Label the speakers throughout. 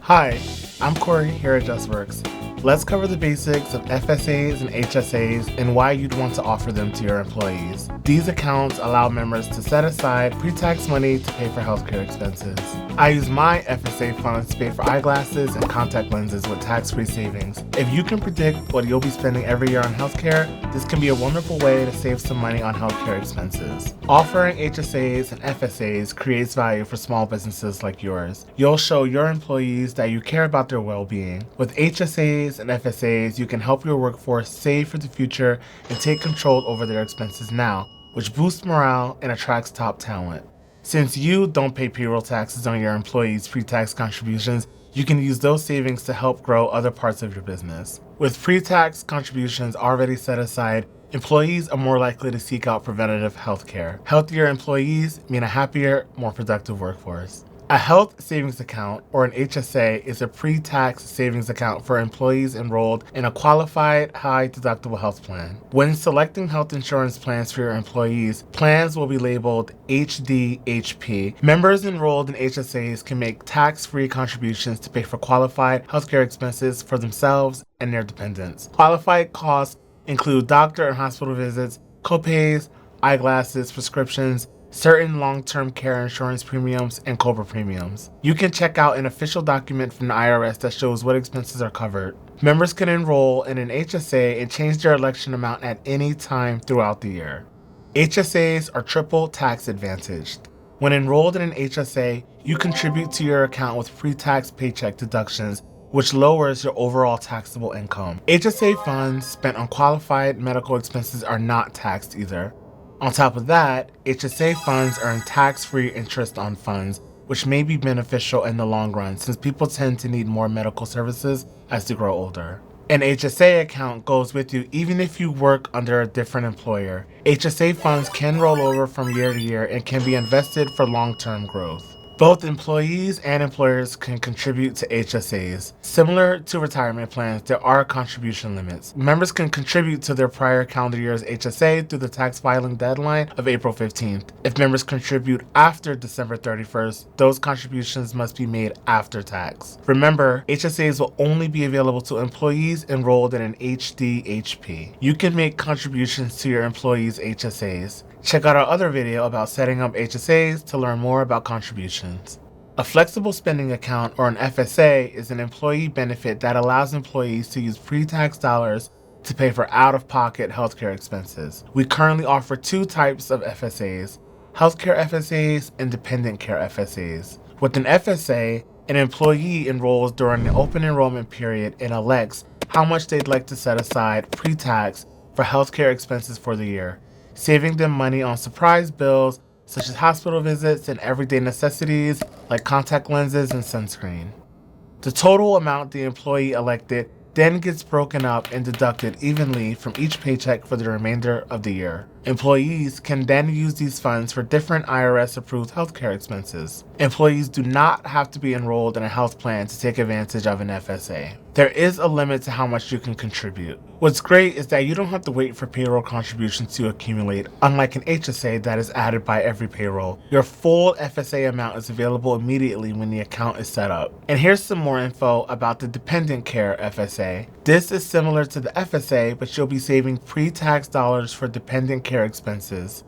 Speaker 1: Hi, I'm Corey here at Justworks. Let's cover the basics of FSAs and HSAs and why you'd want to offer them to your employees. These accounts allow members to set aside pre-tax money to pay for healthcare expenses. I use my FSA funds to pay for eyeglasses and contact lenses with tax-free savings. If you can predict what you'll be spending every year on healthcare, this can be a wonderful way to save some money on healthcare expenses. Offering HSAs and FSAs creates value for small businesses like yours. You'll show your employees that you care about their well-being. With HSAs and FSAs, you can help your workforce save for the future and take control over their expenses now, which boosts morale and attracts top talent. Since you don't pay payroll taxes on your employees' pre-tax contributions, you can use those savings to help grow other parts of your business. With pre-tax contributions already set aside, employees are more likely to seek out preventative health care. Healthier employees mean a happier, more productive workforce. A health savings account, or an HSA, is a pre-tax savings account for employees enrolled in a qualified high-deductible health plan. When selecting health insurance plans for your employees, plans will be labeled HDHP. Members enrolled in HSAs can make tax-free contributions to pay for qualified healthcare expenses for themselves and their dependents. Qualified costs include doctor and hospital visits, copays, eyeglasses, prescriptions, certain long-term care insurance premiums, and COBRA premiums. You can check out an official document from the IRS that shows what expenses are covered. Members can enroll in an HSA and change their election amount at any time throughout the year. HSAs are triple tax advantaged. When enrolled in an HSA, you contribute to your account with pre-tax paycheck deductions, which lowers your overall taxable income. HSA funds spent on qualified medical expenses are not taxed either. On top of that, HSA funds earn tax-free interest on funds, which may be beneficial in the long run since people tend to need more medical services as they grow older. An HSA account goes with you even if you work under a different employer. HSA funds can roll over from year to year and can be invested for long-term growth. Both employees and employers can contribute to HSAs. Similar to retirement plans, there are contribution limits. Members can contribute to their prior calendar year's HSA through the tax filing deadline of April 15th. If members contribute after December 31st, those contributions must be made after tax. Remember, HSAs will only be available to employees enrolled in an HDHP. You can make contributions to your employees' HSAs. Check out our other video about setting up HSAs to learn more about contributions. A flexible spending account, or an FSA, is an employee benefit that allows employees to use pre-tax dollars to pay for out-of-pocket healthcare expenses. We currently offer two types of FSAs: healthcare FSAs and dependent care FSAs. With an FSA, an employee enrolls during the open enrollment period and elects how much they'd like to set aside pre-tax for healthcare expenses for the year, saving them money on surprise bills such as hospital visits and everyday necessities like contact lenses and sunscreen. The total amount the employee elected then gets broken up and deducted evenly from each paycheck for the remainder of the year. Employees can then use these funds for different IRS-approved healthcare expenses. Employees do not have to be enrolled in a health plan to take advantage of an FSA. There is a limit to how much you can contribute. What's great is that you don't have to wait for payroll contributions to accumulate, unlike an HSA that is added by every payroll. Your full FSA amount is available immediately when the account is set up. And here's some more info about the dependent care FSA. This is similar to the FSA, but you'll be saving pre-tax dollars for dependent care expenses.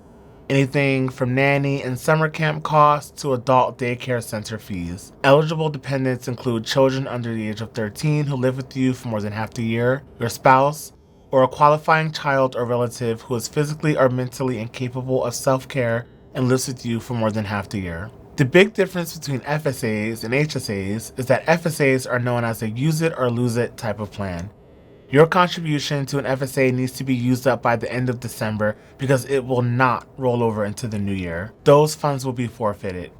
Speaker 1: Anything from nanny and summer camp costs to adult daycare center fees. Eligible dependents include children under the age of 13 who live with you for more than half the year, your spouse, or a qualifying child or relative who is physically or mentally incapable of self-care and lives with you for more than half the year. The big difference between FSAs and HSAs is that FSAs are known as a use it or lose it type of plan. Your contribution to an FSA needs to be used up by the end of December because it will not roll over into the new year. Those funds will be forfeited.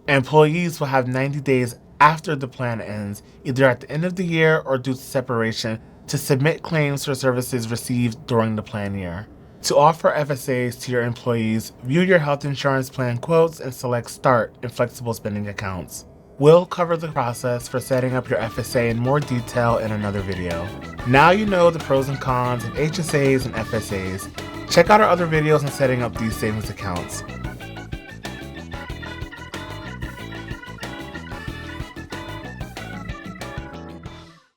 Speaker 1: Employees will have 90 days after the plan ends, either at the end of the year or due to separation, to submit claims for services received during the plan year. To offer FSAs to your employees, view your health insurance plan quotes and select Start in Flexible Spending Accounts. We'll cover the process for setting up your FSA in more detail in another video. Now you know the pros and cons of HSAs and FSAs. Check out our other videos on setting up these savings accounts.